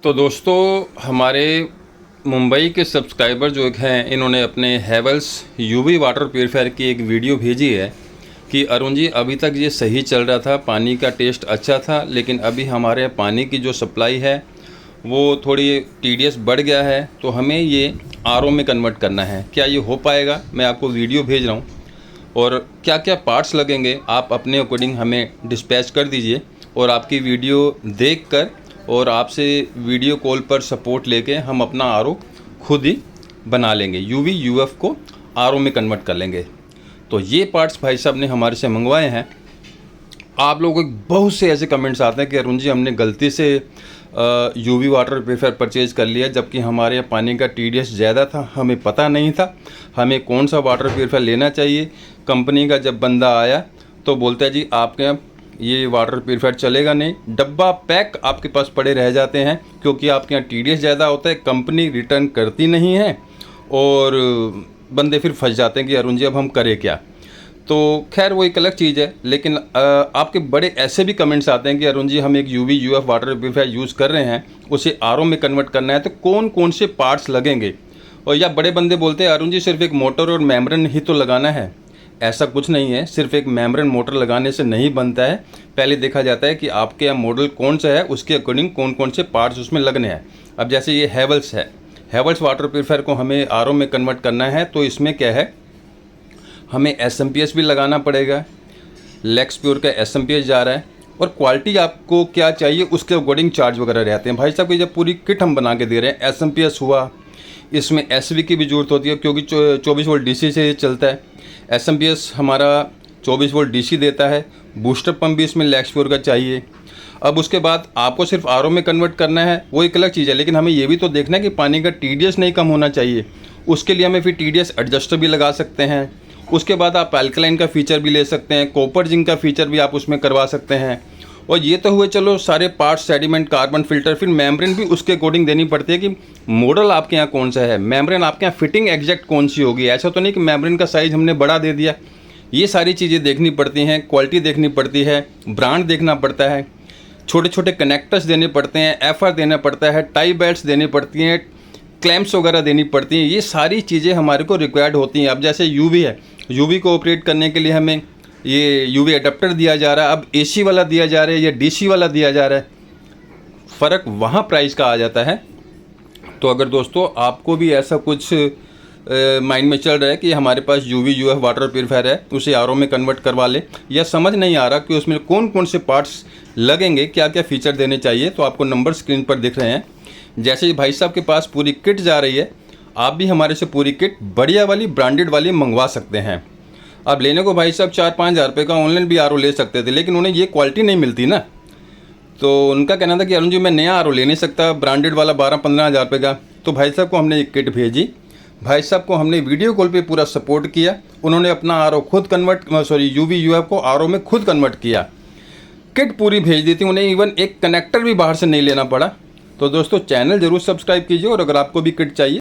तो दोस्तों, हमारे मुंबई के सब्सक्राइबर जो हैं, इन्होंने अपने हैवेल्स यूवी वाटर प्यूरीफायर की एक वीडियो भेजी है कि अरुण जी, अभी तक ये सही चल रहा था, पानी का टेस्ट अच्छा था, लेकिन अभी हमारे पानी की जो सप्लाई है वो थोड़ी टीडीएस बढ़ गया है, तो हमें ये आरओ में कन्वर्ट करना है। क्या ये हो पाएगा? मैं आपको वीडियो भेज रहा हूँ और क्या क्या पार्ट्स लगेंगे आप अपने अकॉर्डिंग हमें डिस्पैच कर दीजिए, और आपकी वीडियो देखकर और आपसे वीडियो कॉल पर सपोर्ट लेके हम अपना आरओ खुद ही बना लेंगे, यूवी यूएफ को आरओ में कन्वर्ट कर लेंगे। तो ये पार्ट्स भाई साहब ने हमारे से मंगवाए हैं। आप लोगों को बहुत से ऐसे कमेंट्स आते हैं कि अरुण जी, हमने गलती से यूवी वाटर प्यूरीफायर परचेज़ कर लिया, जबकि हमारे यहाँ पानी का टीडीएस ज़्यादा था, हमें पता नहीं था हमें कौन सा वाटर प्यूरीफायर लेना चाहिए। कंपनी का जब बंदा आया तो बोलता है जी, आपके यहाँ ये वाटर प्यूरीफायर चलेगा नहीं, डब्बा पैक आपके पास पड़े रह जाते हैं क्योंकि आपके यहाँ टीडीएस ज़्यादा होता है, कंपनी रिटर्न करती नहीं है और बंदे फिर फंस जाते हैं कि अरुण जी अब हम करें क्या। तो खैर वो एक अलग चीज़ है, लेकिन आपके बड़े ऐसे भी कमेंट्स आते हैं कि अरुण जी, हम एक UV UF water purifier use कर रहे हैं, उसे आरओ में कन्वर्ट करना है, तो कौन कौन से पार्ट्स लगेंगे। और या बड़े बंदे बोलते हैं, अरुण जी सिर्फ एक मोटर और मेम्ब्रेन ही तो लगाना है। ऐसा कुछ नहीं है, सिर्फ एक मेम्ब्रेन मोटर लगाने से नहीं बनता है। पहले देखा जाता है कि आपके यहाँ मॉडल कौन सा है, उसके अकॉर्डिंग कौन कौन से पार्ट्स उसमें लगने हैं। अब जैसे ये हैवेल्स है, हैवेल्स वाटर प्यूरीफायर को हमें आरओ में कन्वर्ट करना है, तो इसमें क्या है, हमें एसएमपीएस भी लगाना पड़ेगा। लेक्स प्योर का एसएमपीएस जा रहा है, और क्वालिटी आपको क्या चाहिए उसके अकॉर्डिंग चार्ज वगैरह रहते हैं। भाई साहब की जब पूरी किट हम बना के दे रहे हैं, एसएमपीएस हुआ, इसमें एसवी की भी ज़रूरत होती है क्योंकि 24 वोल्ट डीसी से चलता है। एसएमपीएस हमारा 24 वोल्ट डीसी देता है। बूस्टर पंप भी इसमें लेक्स प्योर का चाहिए। अब उसके बाद आपको सिर्फ आरओ में कन्वर्ट करना है, वो एक अलग चीज़ है, लेकिन हमें ये भी तो देखना है कि पानी का टीडीएस नहीं कम होना चाहिए। उसके लिए हमें फिर टीडीएस एडजस्टर भी लगा सकते हैं। उसके बाद आप अल्कलाइन का फीचर भी ले सकते हैं, कॉपर जिंक का फीचर भी आप उसमें करवा सकते हैं। और ये तो हुए चलो सारे पार्ट्स, सेडिमेंट, कार्बन फिल्टर, फिर मेम्ब्रेन भी उसके अकॉर्डिंग देनी पड़ती है कि मॉडल आपके यहाँ कौन सा है, मेम्ब्रेन आपके यहाँ फिटिंग एग्जैक्ट कौन सी होगी। ऐसा तो नहीं कि मेम्ब्रेन का साइज़ हमने बड़ा दे दिया। ये सारी चीज़ें देखनी पड़ती हैं, क्वालिटी देखनी पड़ती है, ब्रांड देखना पड़ता है, छोटे छोटे कनेक्टर्स देने पड़ते हैं, एफआर देना पड़ता है, टाई बेल्ट्स देनी पड़ती हैं, क्लैम्प्स वगैरह देनी पड़ती हैं। ये सारी चीज़ें हमारे को रिक्वायर्ड होती हैं। अब जैसे यूवी है, यूवी को ऑपरेट करने के लिए हमें ये यूवी अडेप्टर दिया जा रहा है, अब एसी वाला दिया जा रहा है या डीसी वाला दिया जा रहा है, फ़र्क वहाँ प्राइस का आ जाता है। तो अगर दोस्तों आपको भी ऐसा कुछ माइंड में चल रहा है कि हमारे पास यूवी यूएफ वाटर प्यूरीफायर है, उसे आरओ में कन्वर्ट करवा ले, या समझ नहीं आ रहा कि उसमें कौन कौन से पार्ट्स लगेंगे, क्या क्या फ़ीचर देने चाहिए, तो आपको नंबर स्क्रीन पर दिख रहे हैं। जैसे ही भाई साहब के पास पूरी किट जा रही है, आप भी हमारे से पूरी किट बढ़िया वाली, ब्रांडेड वाली मंगवा सकते हैं। अब लेने को भाई साहब 4-5 हज़ार रुपये का ऑनलाइन भी आरओ ले सकते थे, लेकिन उन्हें ये क्वालिटी नहीं मिलती ना, तो उनका कहना था कि अरुण जी, मैं नया आरओ ले नहीं सकता, ब्रांडेड वाला 12-15 हज़ार रुपये का। तो भाई साहब को हमने एक किट भेजी, भाई साहब को हमने वीडियो कॉल पे पूरा सपोर्ट किया, उन्होंने अपना आरओ खुद यूवी यूएफ को आरओ में खुद कन्वर्ट किया, किट पूरी भेज दी थी, उन्हें इवन एक कनेक्टर भी बाहर से नहीं लेना पड़ा। तो दोस्तों, चैनल ज़रूर सब्सक्राइब कीजिए, और अगर आपको भी किट चाहिए